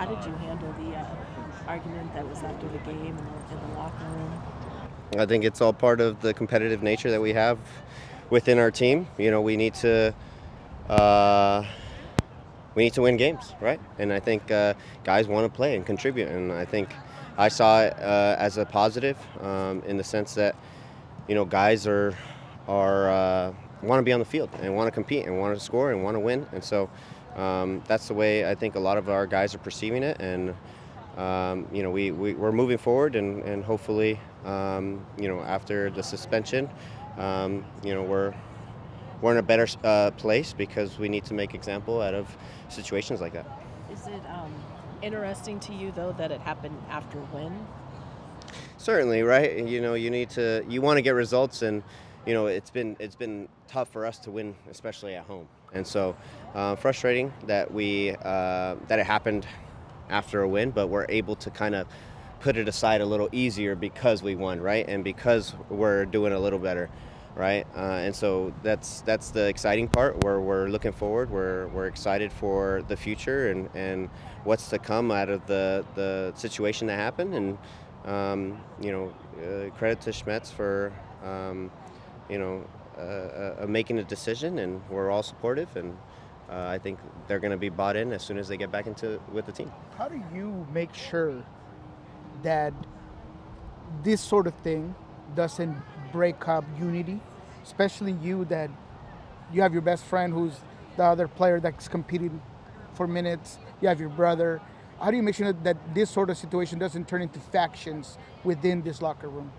did you handle the argument that was after the game in the locker room? I think it's all part of the competitive nature that we have within our team. Uh, we need to win games, right? And I think guys want to play and contribute. And I think I saw it as a positive in the sense that guys are want to be on the field and want to compete and want to score and want to win. And so that's the way I think a lot of our guys are perceiving it. And we're moving forward, and hopefully, after the suspension, we're in a better place because we need to make example out of situations like that. Is it interesting to you though that it happened after a win? Certainly, right? You want to get results, and it's been tough for us to win, especially at home. And so, frustrating that it happened after a win, but we're able to kind of put it aside a little easier because we won, right? And because we're doing a little better, right? And so that's the exciting part where we're looking forward. We're excited for the future and what's to come out of the situation that happened. And credit to Schmetz for making a decision, and we're all supportive. And I think they're going to be bought in as soon as they get back with the team. How do you make sure that this sort of thing doesn't break up unity, especially you that you have your best friend who's the other player that's competing for minutes, you have your brother. How do you make sure that this sort of situation doesn't turn into factions within this locker room?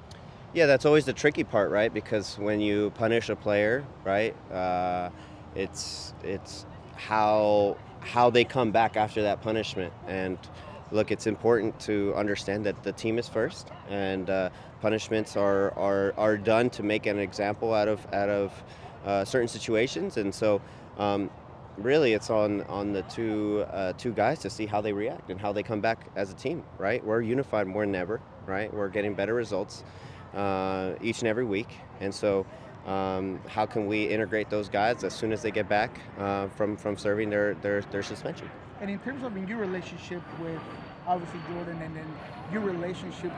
Yeah, that's always the tricky part, right? Because when you punish a player, right, it's how they come back after that punishment. And look, it's important to understand that the team is first, and punishments are done to make an example out of certain situations. And so really it's on the two guys to see how they react and how they come back as a team, right? We're unified more than ever, right? We're getting better results each and every week. And so how can we integrate those guys as soon as they get back from serving their suspension? And in terms of your relationship with obviously Jordan, and then your relationship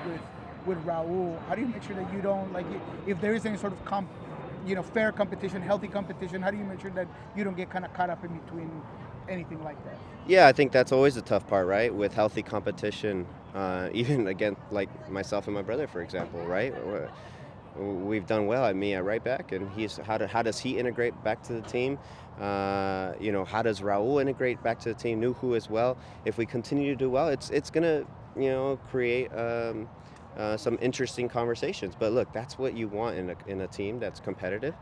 with Raul, how do you make sure that you don't, like, if there is any sort of fair competition, healthy competition, how do you make sure that you don't get kind of caught up in between anything like that? Yeah, I think that's always the tough part, right? With healthy competition, even again, like myself and my brother, for example, right? We've done well at me at right back, and how does he integrate back to the team? How does Raul integrate back to the team? Nuhu as well. If we continue to do well, it's gonna create some interesting conversations. But look, that's what you want in a team that's competitive.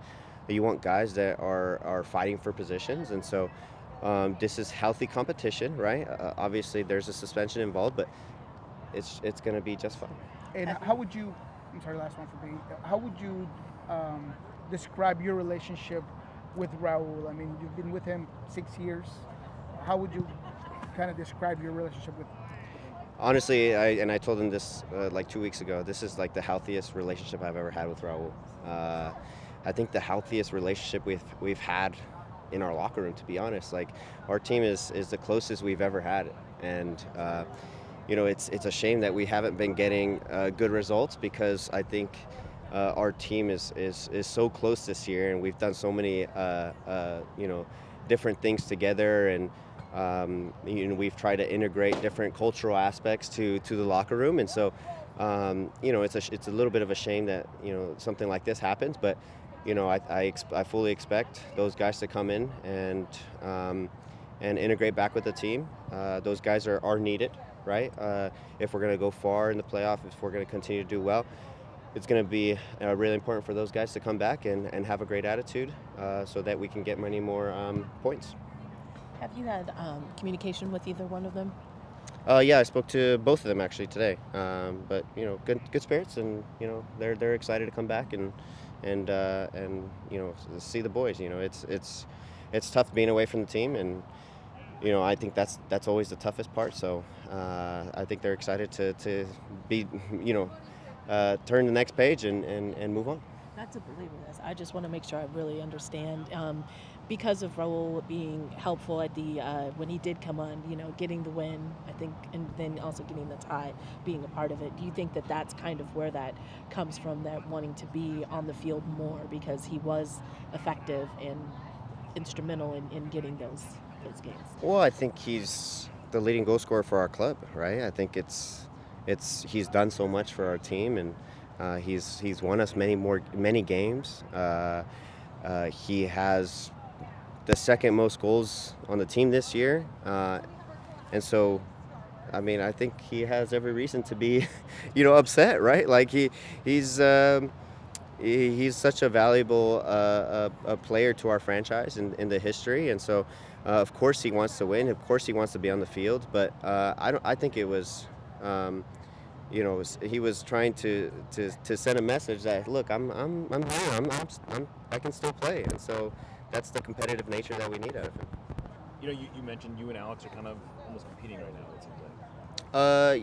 You want guys that are fighting for positions, and so this is healthy competition, right? Obviously, there's a suspension involved, but it's going to be just fine. And how would you, I'm sorry, last one for me, how would you describe your relationship with Raul? I mean, you've been with him 6 years. How would you kind of describe your relationship with him? Honestly, I told him this like 2 weeks ago, this is like the healthiest relationship I've ever had with Raul. I think the healthiest relationship we've had in our locker room, to be honest. Like, our team is the closest we've ever had. And it's a shame that we haven't been getting good results, because I think our team is so close this year, and we've done so many different things together, and we've tried to integrate different cultural aspects to the locker room. And so it's a little bit of a shame that something like this happens, but I fully expect those guys to come in and integrate back with the team. Those guys are needed, right? If we're going to go far in the playoff, if we're going to continue to do well, it's going to be really important for those guys to come back and have a great attitude so that we can get many more points. Have you had communication with either one of them? Yeah, I spoke to both of them actually today. But good spirits, and they're excited to come back and see the boys. It's tough being away from the team, and I think that's always the toughest part. So I think they're excited to be turn the next page and move on. Not to belabor this, I just want to make sure I really understand. because of Raul being helpful at the when he did come on, getting the win, I think, and then also getting the tie, being a part of it. Do you think that that's kind of where that comes from, that wanting to be on the field more because he was effective and instrumental in getting those games? Well, I think he's the leading goal scorer for our club, right? I think he's done so much for our team, and he's won us many games. He has the second most goals on the team this year, and so, I mean, I think he has every reason to be, upset, right? Like he's such a valuable a player to our franchise in the history, and so of course he wants to win. Of course he wants to be on the field, but I think it was. He was trying to send a message that, look, I'm here, I can still play, and so that's the competitive nature that we need out of him. You mentioned you and Alex are kind of almost competing right now, it seems like.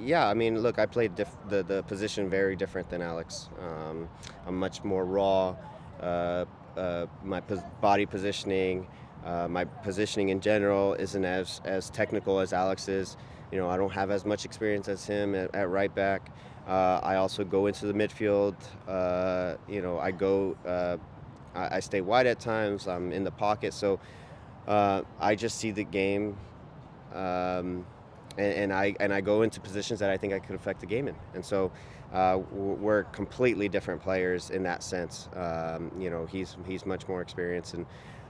Yeah, I mean, look, I played the position very different than Alex. I'm much more raw. My body positioning, my positioning in general isn't as technical as Alex is. I don't have as much experience as him at right back. I also go into the midfield. I stay wide at times. I'm in the pocket, so I just see the game, and I go into positions that I think I could affect the game in. And so we're completely different players in that sense. He's much more experienced, and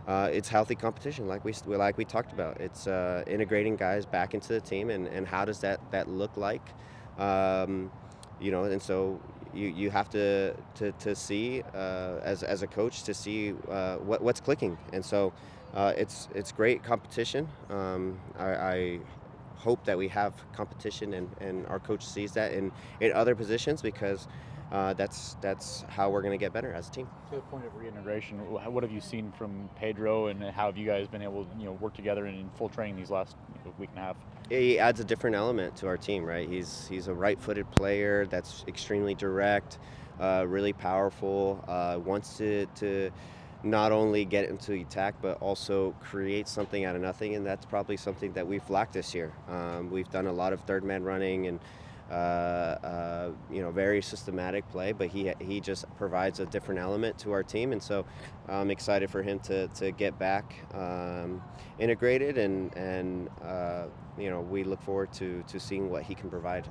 it's healthy competition, like we talked about. It's integrating guys back into the team, and how does that look like? And so you have to see as a coach to see what's clicking, and so it's great competition. I hope that we have competition, and our coach sees that in other positions, because that's how we're going to get better as a team. To the point of reintegration, what have you seen from Pedro, and how have you guys been able to work together in full training these last week and a half? He adds a different element to our team, right? He's a right-footed player that's extremely direct, really powerful, wants to not only get into the attack, but also create something out of nothing, and that's probably something that we've lacked this year. We've done a lot of third man running and very systematic play, but he just provides a different element to our team, and so I'm excited for him to get back integrated, and we look forward to seeing what he can provide.